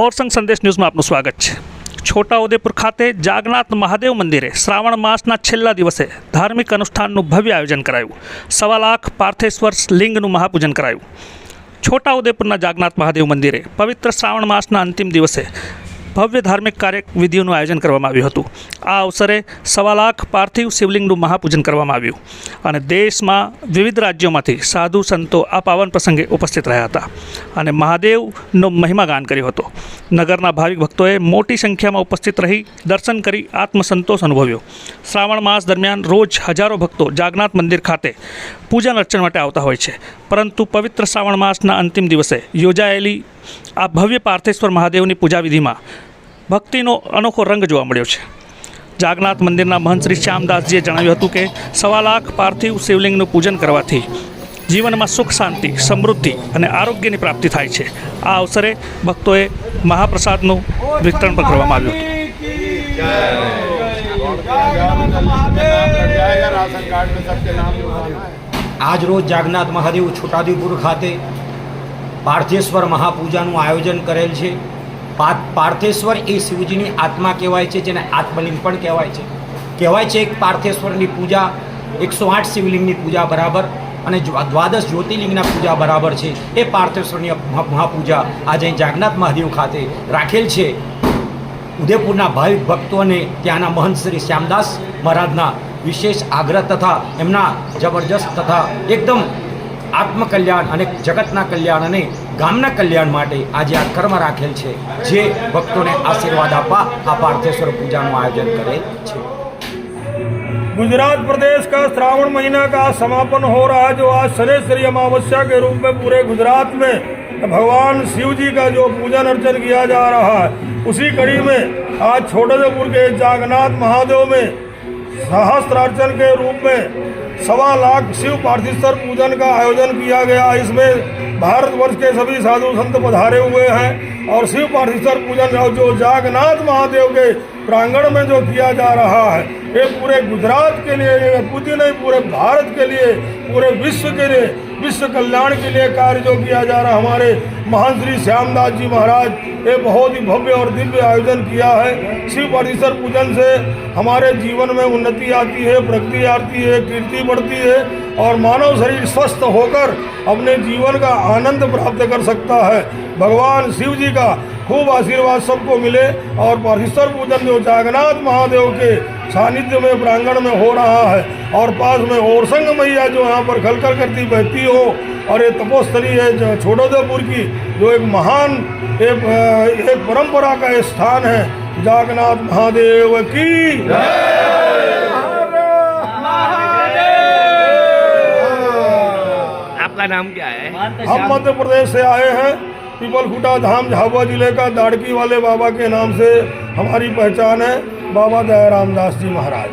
ઓરસંગ સંદેશ ન્યૂઝમાં આપનું સ્વાગત છે। છોટાઉદેપુર ખાતે જાગનાથ મહાદેવ મંદિરે શ્રાવણ માસના છેલ્લા દિવસે ધાર્મિક અનુષ્ઠાનનું ભવ્ય આયોજન કરાયું। 1.25 લાખ પાર્થેશ્વર લિંગનું મહાપૂજન કરાયું। છોટાઉદેપુરના જાગનાથ મહાદેવ મંદિરે પવિત્ર શ્રાવણ માસના અંતિમ દિવસે ભવ્ય ધાર્મિક કાર્યવિધિઓનું આયોજન કરવામાં આવ્યું હતું। આ અવસરે 1.25 લાખ પાર્થિવ શિવલિંગનું મહાપૂજન કરવામાં આવ્યું અને દેશમાં વિવિધ રાજ્યોમાંથી સાધુ સંતો આ પાવન પ્રસંગે ઉપસ્થિત રહ્યા હતા અને મહાદેવનો મહિમા ગાન કર્યો હતો। નગરના ભાવિક ભક્તોએ મોટી સંખ્યામાં ઉપસ્થિત રહી દર્શન કરી આત્મસંતોષ અનુભવ્યો। શ્રાવણ માસ દરમિયાન રોજ હજારો ભક્તો જાગનાથ મંદિર ખાતે પૂજન અર્ચન માટે આવતા હોય છે, પરંતુ પવિત્ર શ્રાવણ માસના અંતિમ દિવસે યોજાયેલી આ ભવ્ય પાર્થેશ્વર મહાદેવની પૂજાવિધિમાં ભક્તિનો અનોખો રંગ જોવા મળ્યો છે। જાગનાથ મંદિરના મહંત શ્રી શ્યામદાસજીએ જણાવ્યું હતું કે 1.25 લાખ પાર્થિવ શિવલિંગનું પૂજન કરવાથી જીવનમાં સુખ શાંતિ સમૃદ્ધિ અને આરોગ્યની પ્રાપ્તિ થાય છે। આ અવસરે ભક્તોએ મહાપ્રસાદનું વિતરણ પણ કરવામાં આવ્યું હતું। આજ રોજ જાગનાથ મહાદેવ છોટાઉદેપુર ખાતે પાર્થેશ્વર મહાપૂજાનું આયોજન કરેલ છે। પાર્થેશ્વર એ શિવજીની આત્મા કહેવાય છે, જેને આત્મલિંગ પણ કહેવાય છે। એક પાર્થેશ્વરની પૂજા 108 શિવલિંગની પૂજા બરાબર અને 12 જ્યોતિર્લિંગના પૂજા બરાબર છે। એ પાર્થેશ્વરની મહાપૂજા આજે જાગનાથ મહાદેવ ખાતે રાખેલ છે। ઉદયપુરના ભાવિક ભક્તોને ત્યાંના મહંત શ્રી શ્યામદાસ મહારાજના વિશેષ આગ્રહ તથા એમના જબરજસ્ત તથા એકદમ આત્મકલ્યાણ અને જગતના કલ્યાણ અને ગામના કલ્યાણ માટે આજે આ કર્મ રાખેલ છે, જે ભક્તોને આશીર્વાદ આપવા આ પાર્થેશ્વર પૂજાનું આયોજન करे છે। गुजरात प्रदेश का श्रावण महीना का समापन हो रहा है, जो आज शनेश्वरी अमावस्या के रूप में पूरे गुजरात में भगवान शिव जी का जो पूजन अर्चन किया जा रहा है, उसी कड़ी में आज छोटाउदेपुर के जागनाथ महादेव में सहस्त्रार्चन के रूप में 1.25 लाख शिव पार्थिश्वर पूजन का आयोजन किया गया। इसमें भारतवर्ष के सभी साधु संत पधारे हुए हैं और शिव पार्थिश्वर पूजन जो जागनाथ महादेव के प्रांगण में जो किया जा रहा है, ये पूरे गुजरात के लिए पूज्य नहीं, पूरे भारत के लिए, पूरे विश्व के लिए, विश्व कल्याण के लिए कार्य जो किया जा रहा है। हमारे महंत श्री श्यामदास जी महाराज ये बहुत ही भव्य और दिव्य आयोजन किया है। शिव पार्थिश्वर पूजन से हमारे जीवन में उन्नति आती है, प्रगति आती है, कीर्ति बढ़ती है और मानव शरीर स्वस्थ होकर अपने जीवन का आनंद प्राप्त कर सकता है। भगवान शिव जी का खूब आशीर्वाद सबको मिले और पार्थिश्वर पूजन जो जागनाथ महादेव के सानिध्य में प्रांगण में हो रहा है और पास में ओरसंग मैया जो यहाँ पर खलखल करती बहती हो, और ये तपोस्थली है छोटाउदेपुर की, जो एक महान एक परंपरा का स्थान है। जागनाथ महादेव की आपका नाम क्या है? हम मध्य प्रदेश से आए हैं। पीपलखुटा धाम झाबुआ जिले का दाड़की वाले बाबा के नाम से हमारी पहचान है, बाबा दयाराम दास जी महाराज।